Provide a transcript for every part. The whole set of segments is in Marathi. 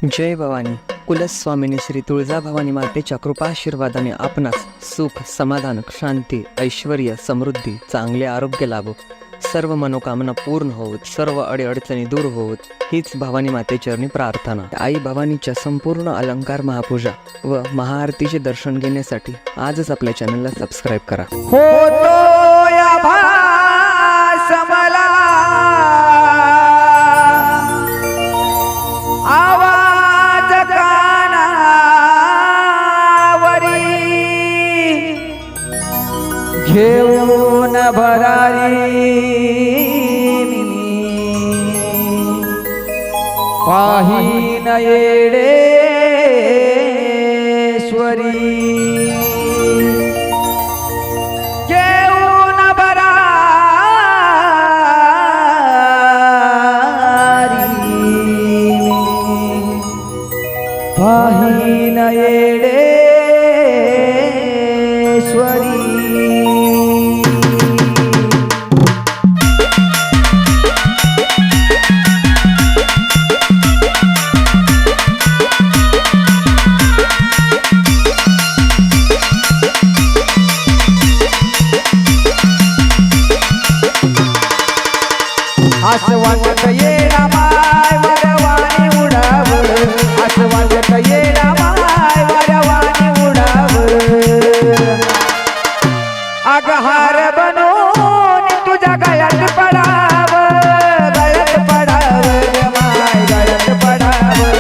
जय भवानी. कुलस्वामिनी श्री तुळजाभवानी मातेच्या कृपाशीर्वादाने आपणास सुख, समाधान, शांती, ऐश्वर्य, समृद्धी, चांगले आरोग्य लाभो, सर्व मनोकामना पूर्ण होत, सर्व अडीअडचणी दूर होत, हीच भवानी मातेचरणी प्रार्थना. आई भवानीच्या संपूर्ण अलंकार महापूजा व महाआरतीचे दर्शन घेण्यासाठी आजच आपल्या चॅनलला सबस्क्राईब करा. होतो या भास मला आवाज कानावरी घेऊन भरारी पाहीन येडेश्वरी पाहीन येडेश्वरी. असं वाटत येडा माय वरवाणी उडावं, असं वाटत येडा माय वरवाणी उडावं. अगं हार बनून तुझ्या गळ्यात पडावं, गळ्यात पडावं ग माय, गळ्यात पडावं.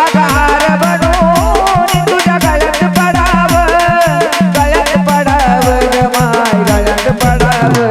अगं हार बनून तुझ्या गळ्यात पडावं, गळ्यात पडावं ग माय, गळ्यात पडावं.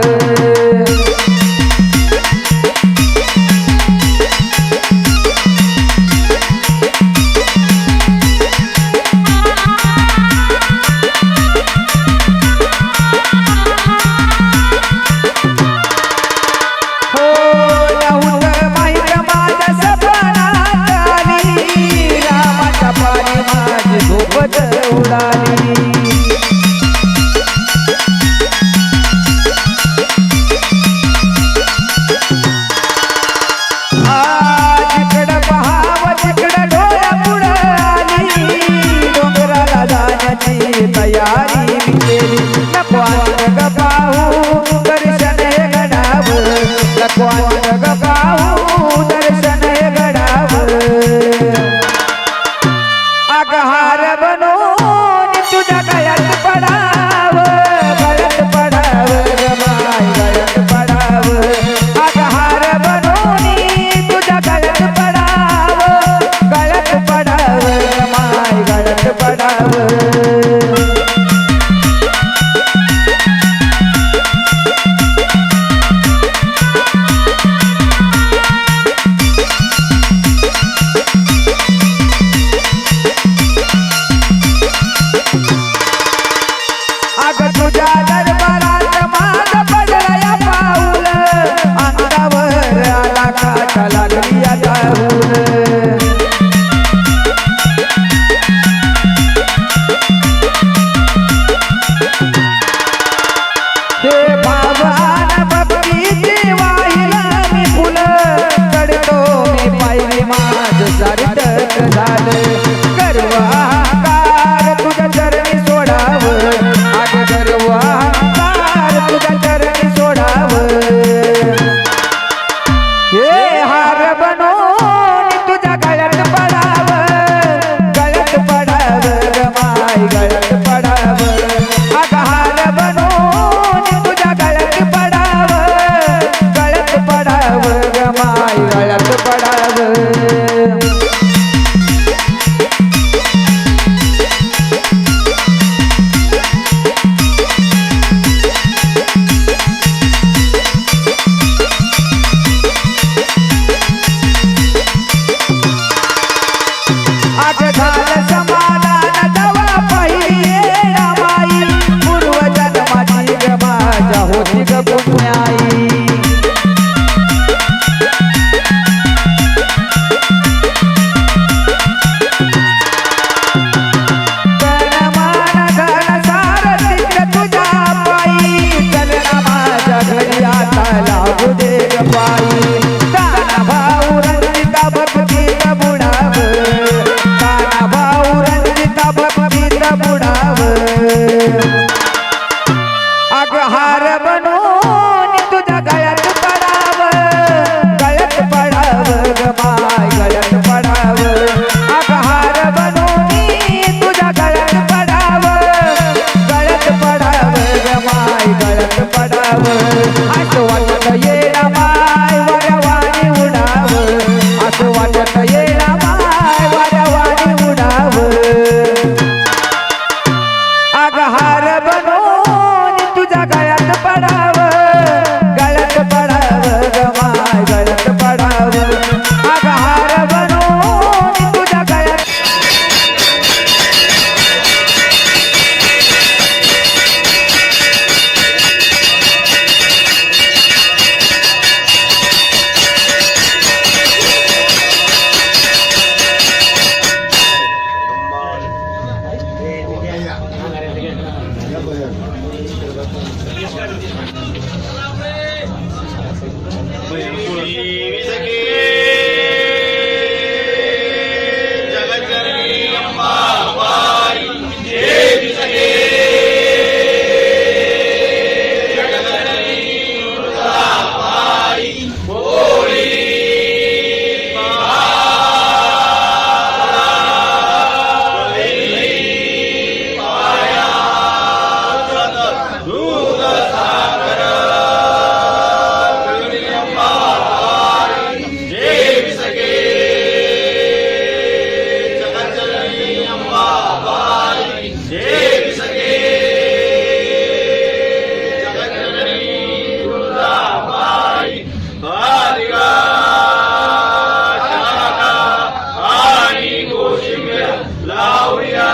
शिव्या लावूया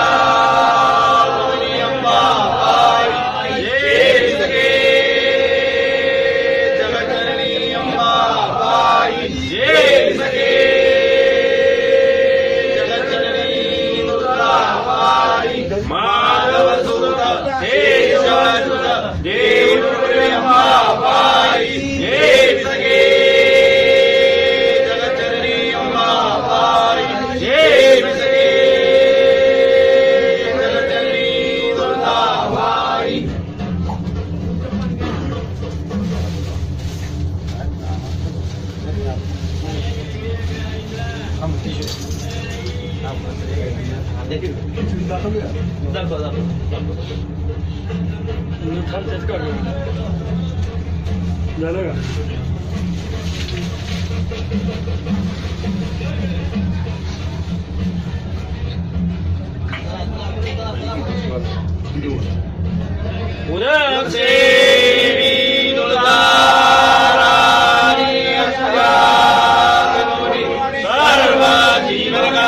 भवानी अंबाबाई जय सखे जगज्जननी अंबाबाई जय सखे जगज्जननी दुर्गाबाई माधव सुत हे शिवसुत देव अंबाबाई जय सखे जगज्जननी अंबाबाई जय सखे जगज्जननी दुर्गाबाई झालं का उदक सेवी दुर्गा राणी अष्टयागुणी सर्व जीवका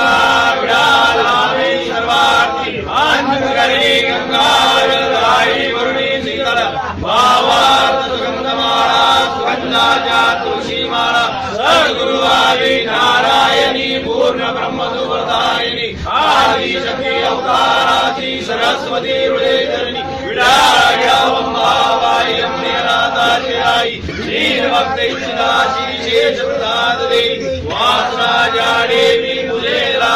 विडालावे सर्वार्थी अंतकरे गंगा जलधारी वरुणी शीतल भावार्थ सुगंधमाळा सुगंधाच्या तुळशीमाळा सद्गुरु आदी नारायणी पूर्ण ब्रह्मसुप्रदायिनी आदि शक्ती अवताराची सरस्वती हृदयधरणी विडाळ्यावंबाबाई अंबेनाथाची आई दीन भक्त इच्छिताची शेष प्रसाद देवी वासराजा देवी पूजेला